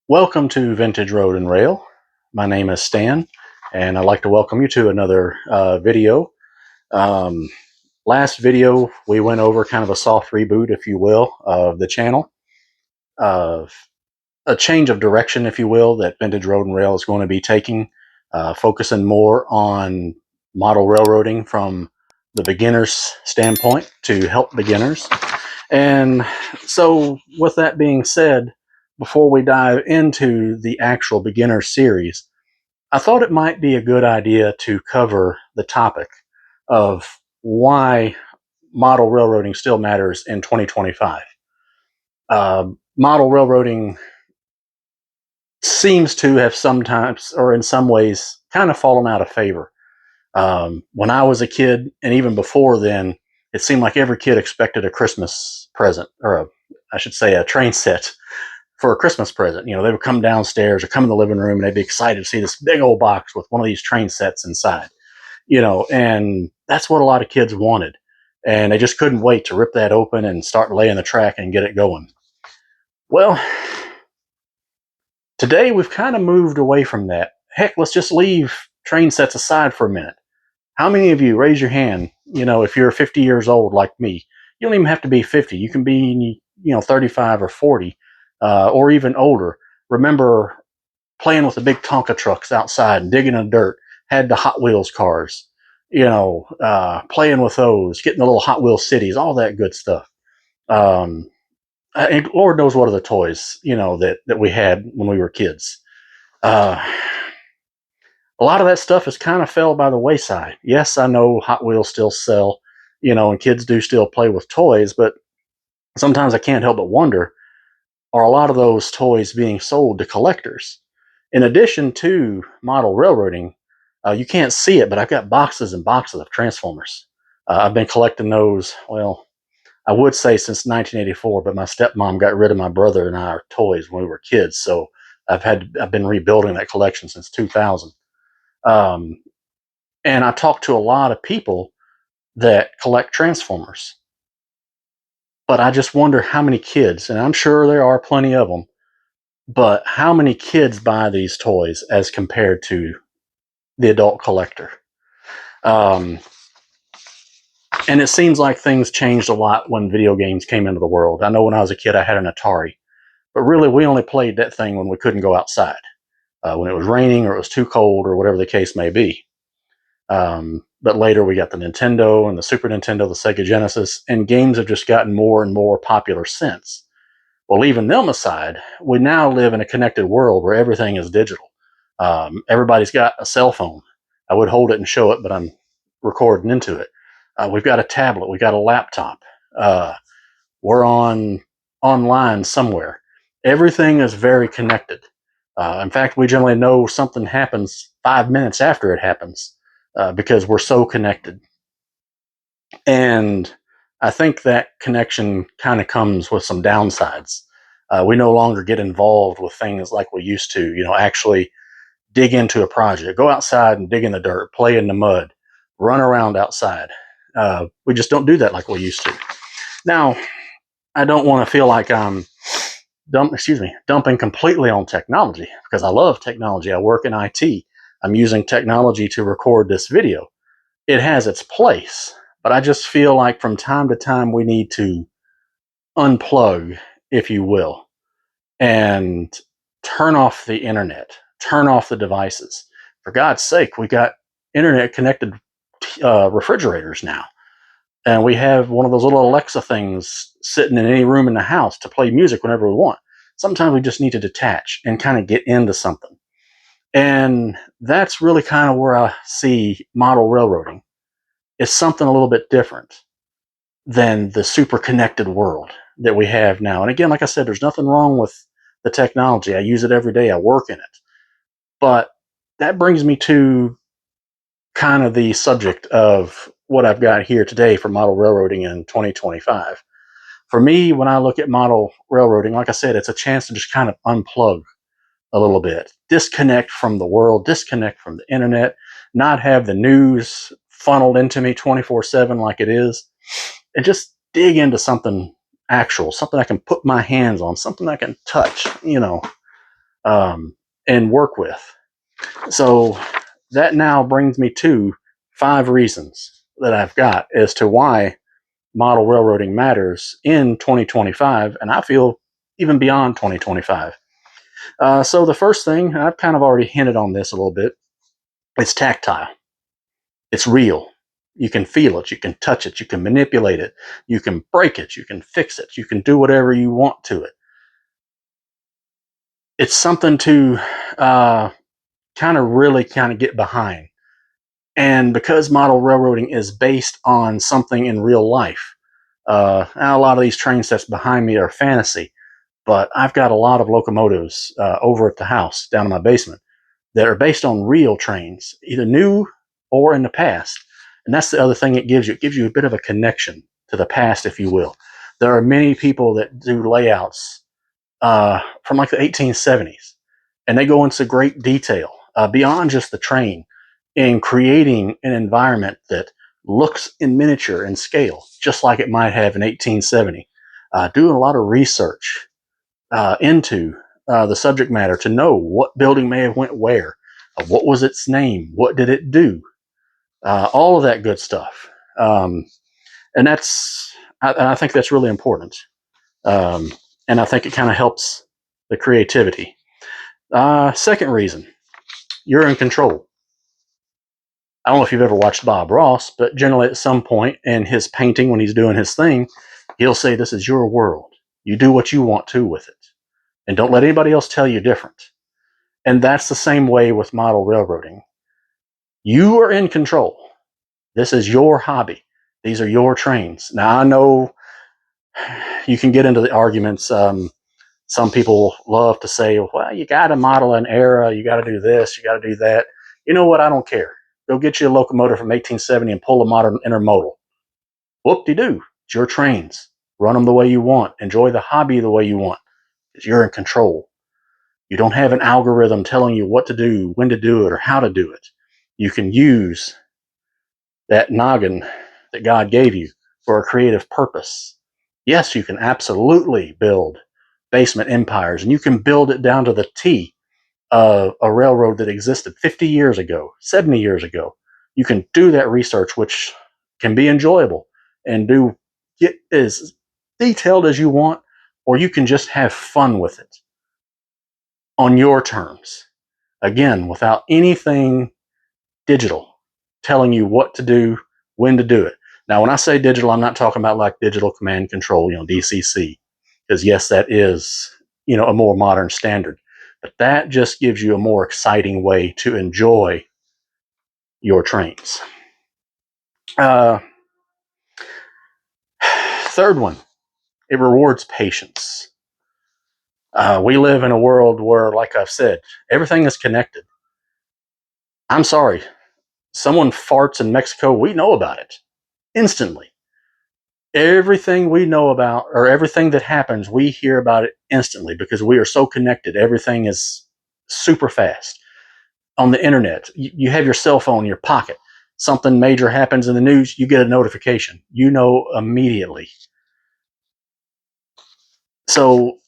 Welcome to Vintage Road and Rail. My name is Stan, and I'd like to welcome you to another video. Um, Last video, we went over kind of a soft reboot, if you will, of the channel. Uh, a change of direction, if you will, that Vintage Road and Rail is going to be taking, focusing more on model railroading from the beginner's standpoint to help beginners. And so, with that being said, before we dive into the actual beginner series, I thought it might be a good idea to cover the topic of why model railroading still matters in 2025. Model railroading seems to have sometimes, or in some ways, kind of fallen out of favor. When I was a kid, and even before then, it seemed like every kid expected a Christmas present, or I should say, a train set for a Christmas present. You know, they would come downstairs or come in the living room and they'd be excited to see this big old box with one of these train sets inside, and that's what a lot of kids wanted. And they just couldn't wait to rip that open and start laying the track and get it going. Well, today we've kind of moved away from that. Heck, let's just leave train sets aside for a minute. How many of you, raise your hand, if you're 50 years old like me? You don't even have to be 50. You can be, 35 or 40, or even older. Remember playing with the big Tonka trucks outside and digging in the dirt, had the Hot Wheels cars, playing with those, getting the little Hot Wheels cities, all that good stuff. Um, and Lord knows what are the toys, that we had when we were kids. Uh, a lot of that stuff has kind of fell by the wayside. Yes, I know Hot Wheels still sell, and kids do still play with toys, but sometimes I can't help but wonder, are a lot of those toys being sold to collectors? In addition to model railroading, you can't see it, but I've got boxes and boxes of Transformers. I've been collecting those, well, I would say since 1984, but my stepmom got rid of my brother and our toys when we were kids, so I've been rebuilding that collection since 2000. Um, and I talked to a lot of people that collect Transformers, but I just wonder how many kids, and I'm sure there are plenty of them, but how many kids buy these toys as compared to the adult collector? Um, and it seems like things changed a lot when video games came into the world. I know when I was a kid, I had an Atari, but really we only played that thing when we couldn't go outside, when it was raining or it was too cold or whatever the case may be. But later we got the Nintendo and the Super Nintendo, the Sega Genesis, and games have just gotten more and more popular since. Well, leaving them aside, we now live in a connected world where everything is digital. Everybody's got a cell phone. I would hold it and show it, but I'm recording into it. We've got a tablet. We've got a laptop. Uh, we're online somewhere. Everything is very connected. In fact, we generally know something happens 5 minutes after it happens because we're so connected. And I think that connection kind of comes with some downsides. We no longer get involved with things like we used to, actually dig into a project, go outside and dig in the dirt, play in the mud, run around outside. We just don't do that like we used to. Now, I don't want to feel like I'm dumping completely on technology because I love technology. I work in IT. I'm using technology to record this video. It has its place, but I just feel like from time to time we need to unplug, if you will, and turn off the internet, turn off the devices. For God's sake, we got internet connected refrigerators now. And we have one of those little Alexa things sitting in any room in the house to play music whenever we want. Sometimes we just need to detach and kind of get into something. And that's really kind of where I see model railroading. It's something a little bit different than the super connected world that we have now. And again, like I said, there's nothing wrong with the technology. I use it every day. I work in it. But that brings me to kind of the subject of what I've got here today for model railroading in 2025. For me, when I look at model railroading, like I said, it's a chance to just kind of unplug a little bit, disconnect from the world, disconnect from the internet, not have the news funneled into me 24/7 like it is, and just dig into something actual, something I can put my hands on, something I can touch, and work with. So that now brings me to 5 reasons that I've got as to why model railroading matters in 2025, and I feel even beyond 2025. So the first thing, I've kind of already hinted on this a little bit, it's tactile. It's real. You can feel it, you can touch it, you can manipulate it, you can break it, you can fix it, you can do whatever you want to it. It's something to really get behind. And because model railroading is based on something in real life, now a lot of these train sets behind me are fantasy, but I've got a lot of locomotives over at the house down in my basement that are based on real trains, either new or in the past. And that's the other thing it gives you. It gives you a bit of a connection to the past, if you will. There are many people that do layouts from like the 1870s, and they go into great detail beyond just the train in creating an environment that looks in miniature and scale, just like it might have in 1870. Doing a lot of research into the subject matter to know what building may have went where, what was its name, what did it do, all of that good stuff. And I think that's really important. Um, and I think it kind of helps the creativity. Second reason, you're in control. I don't know if you've ever watched Bob Ross, but generally at some point in his painting, when he's doing his thing, he'll say, "This is your world. You do what you want to with it. And don't let anybody else tell you different." And that's the same way with model railroading. You are in control. This is your hobby. These are your trains. Now, I know you can get into the arguments. Some people love to say, well, you got to model an era. You got to do this. You got to do that. You know what? I don't care. Go get you a locomotive from 1870 and pull a modern intermodal. Whoop-de-doo. It's your trains. Run them the way you want. Enjoy the hobby the way you want. You're in control. You don't have an algorithm telling you what to do, when to do it, or how to do it. You can use that noggin that God gave you for a creative purpose. Yes, you can absolutely build basement empires, and you can build it down to the T of a railroad that existed 50 years ago, 70 years ago. You can do that research, which can be enjoyable, and get as detailed as you want, or you can just have fun with it on your terms. Again, without anything digital telling you what to do, when to do it. Now, when I say digital, I'm not talking about like digital command control, DCC, because yes, that is, a more modern standard. But that just gives you a more exciting way to enjoy your trains. Uh, Third one, it rewards patience. We live in a world where, like I've said, everything is connected. I'm sorry, someone farts in Mexico, we know about it instantly. Everything we know about, or everything that happens, we hear about it instantly because we are so connected. Everything is super fast. On the internet, you have your cell phone in your pocket. Something major happens in the news, you get a notification. You know immediately. So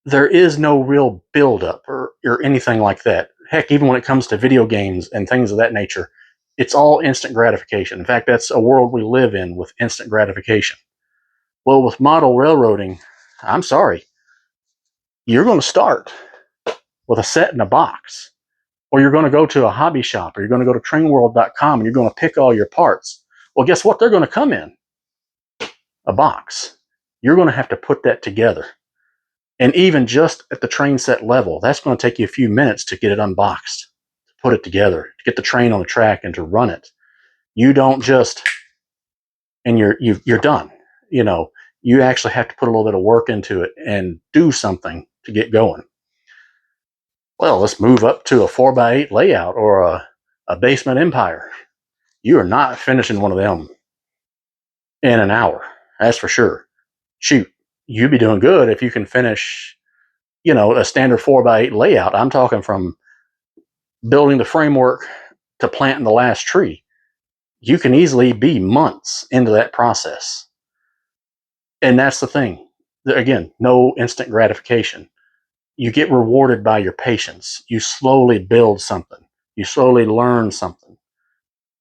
there is no real buildup or anything like that. Heck, even when it comes to video games and things of that nature, it's all instant gratification. In fact, that's a world we live in with instant gratification. Well, with model railroading, I'm sorry, you're going to start with a set in a box, or you're going to go to a hobby shop, or you're going to go to trainworld.com and you're going to pick all your parts. Well, guess what? They're going to come in a box. You're going to have to put that together. And even just at the train set level, that's going to take you a few minutes to get it unboxed, to put it together, to get the train on the track and to run it. You don't just, and you're done. You actually have to put a little bit of work into it and do something to get going. Well, let's move up to a 4x8 layout or a basement empire. You are not finishing one of them in an hour. That's for sure. Shoot, you'd be doing good if you can finish, a standard 4x8 layout. I'm talking from building the framework to planting the last tree. You can easily be months into that process. And that's the thing. Again, no instant gratification. you get rewarded by your patience. You slowly build something. You slowly learn something.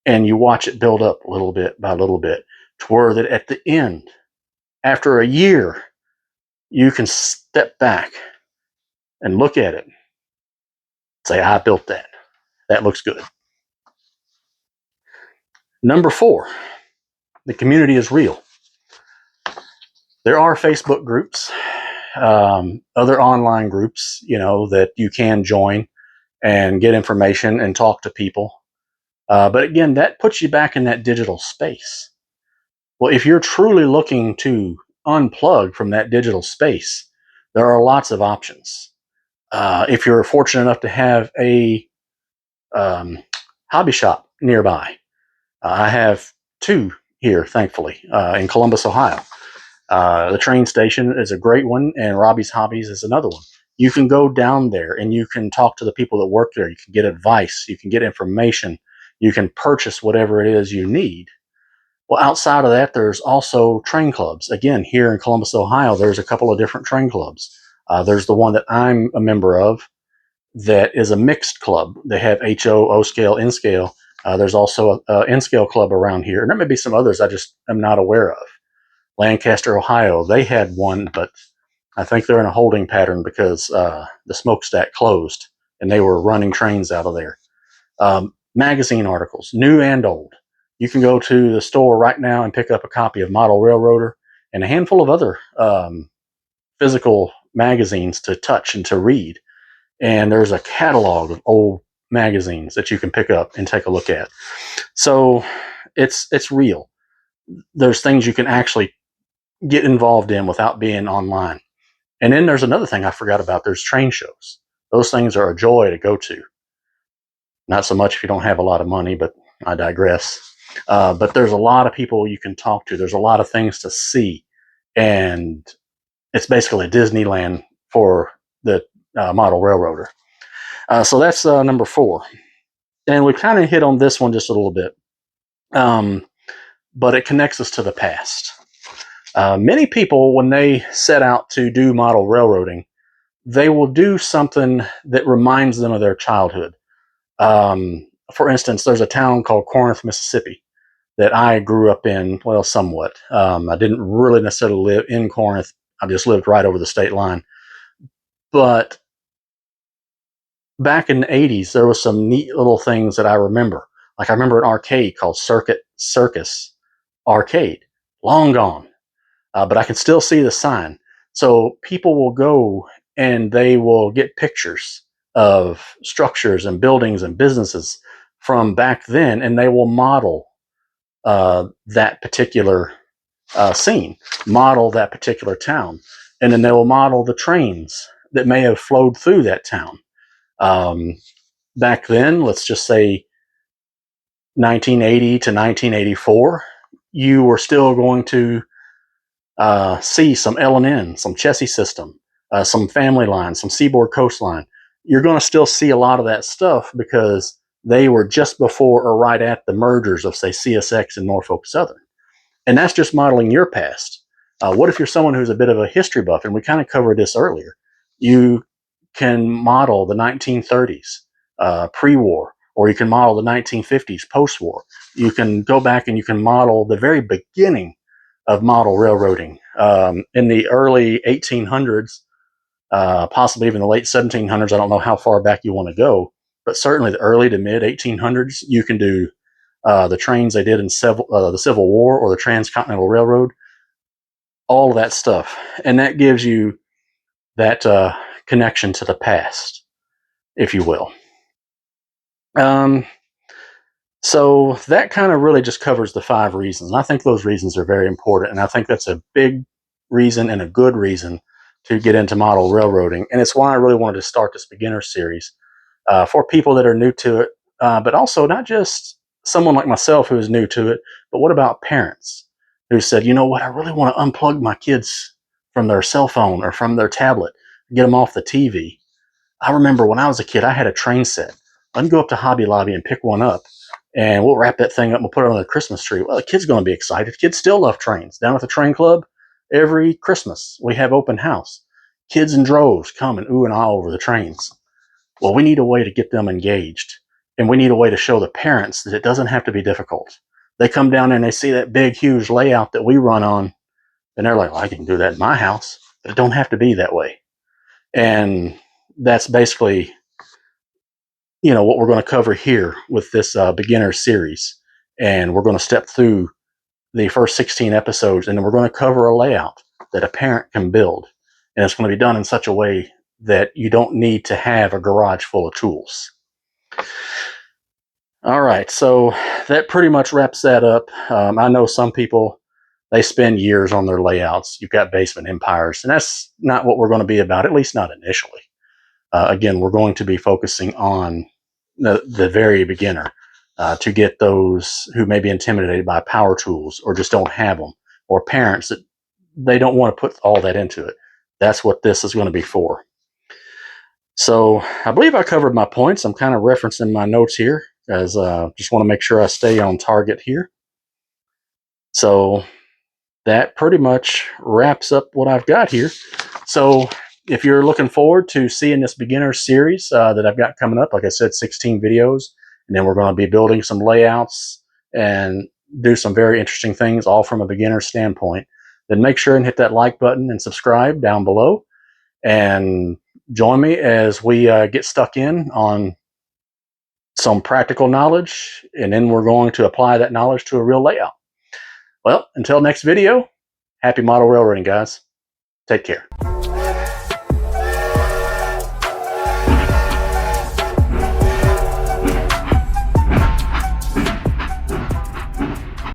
And you watch it build up little bit by little bit to where that at the end, after a year, you can step back and look at it. Say, I built that. That looks good. Number 4, the community is real. There are Facebook groups, other online groups, that you can join and get information and talk to people. But again, that puts you back in that digital space. Well, if you're truly looking to unplug from that digital space, there are lots of options. If you're fortunate enough to have a hobby shop nearby, I have 2 here, thankfully, in Columbus, Ohio. The train station is a great one, and Robbie's Hobbies is another one. You can go down there and you can talk to the people that work there. You can get advice. You can get information. You can purchase whatever it is you need. Well, outside of that, there's also train clubs. Again, here in Columbus, Ohio, there's a couple of different train clubs. There's the one that I'm a member of that is a mixed club. They have HO, O scale, N scale. There's also a N scale club around here. And there may be some others I just am not aware of. Lancaster, Ohio, they had one, but I think they're in a holding pattern because the smokestack closed and they were running trains out of there. Magazine articles, new and old. You can go to the store right now and pick up a copy of Model Railroader and a handful of other physical magazines to touch and to read. And there's a catalog of old magazines that you can pick up and take a look at. So it's real. There's things you can actually get involved in without being online. And then there's another thing I forgot about. There's train shows. Those things are a joy to go to. Not so much if you don't have a lot of money, but I digress. But there's a lot of people you can talk to. There's a lot of things to see. And it's basically a Disneyland for the model railroader. So that's number 4. And we kind of hit on this one just a little bit. But it connects us to the past. Many people, when they set out to do model railroading, they will do something that reminds them of their childhood. For instance, there's a town called Corinth, Mississippi that I grew up in, well, somewhat. I didn't really necessarily live in Corinth. I just lived right over the state line. But back in the 80s, there was some neat little things that I remember. Like I remember an arcade called Circus Arcade, long gone. But I can still see the sign. So people will go and they will get pictures of structures and buildings and businesses from back then, and they will model that particular scene, model that particular town, and then they will model the trains that may have flowed through that town. Back then, let's just say 1980 to 1984, you were still going to see some L&N, some Chessie System, some Family Line, some Seaboard Coastline. You're going to still see a lot of that stuff because they were just before or right at the mergers of, say, CSX and Norfolk Southern. And that's just modeling your past. What if you're someone who's a bit of a history buff? And we kind of covered this earlier. You can model the 1930s, pre-war, or you can model the 1950s, post-war. You can go back and you can model the very beginning of model railroading in the early 1800s, possibly even the late 1700s. I don't know how far back you want to go, but certainly the early to mid 1800s, you can do the trains they did in the Civil War or the Transcontinental Railroad, all of that stuff. And that gives you that connection to the past, if you will. So that kind of really just covers the 5 reasons. And I think those reasons are very important. And I think that's a big reason and a good reason to get into model railroading. And it's why I really wanted to start this beginner series for people that are new to it, but also not just someone like myself who is new to it, but what about parents who said, you know what, I really want to unplug my kids from their cell phone or from their tablet, get them off the TV. I remember when I was a kid, I had a train set. I can go up to Hobby Lobby and pick one up, and we'll wrap that thing up and we'll put it on the Christmas tree. Well, the kid's going to be excited. Kids still love trains. Down at the train club, every Christmas, we have open house. kids in droves come and ooh and ah over the trains. Well, we need a way to get them engaged, and we need a way to show the parents that it doesn't have to be difficult. They come down and they see that big, huge layout that we run on, and they're like, well, I can do that in my house, but it don't have to be that way. And that's basically, what we're going to cover here with this beginner series. And we're going to step through the first 16 episodes, and then we're going to cover a layout that a parent can build. And it's going to be done in such a way that you don't need to have a garage full of tools. All right, so that pretty much wraps that up. I know some people, they spend years on their layouts. You've got basement empires, and that's not what we're going to be about, at least not initially. Again, we're going to be focusing on the very beginner to get those who may be intimidated by power tools or just don't have them, or parents that they don't want to put all that into it. That's what this is going to be for. So I believe I covered my points. I'm kind of referencing my notes here as just want to make sure I stay on target here. So that pretty much wraps up what I've got here. So if you're looking forward to seeing this beginner series that I've got coming up, like I said, 16 videos, and then we're going to be building some layouts and do some very interesting things, all from a beginner standpoint, then make sure and hit that like button and subscribe down below, and join me as we get stuck in on some practical knowledge, and then we're going to apply that knowledge to a real layout. Well, until next video, happy model railroading, guys. Take care.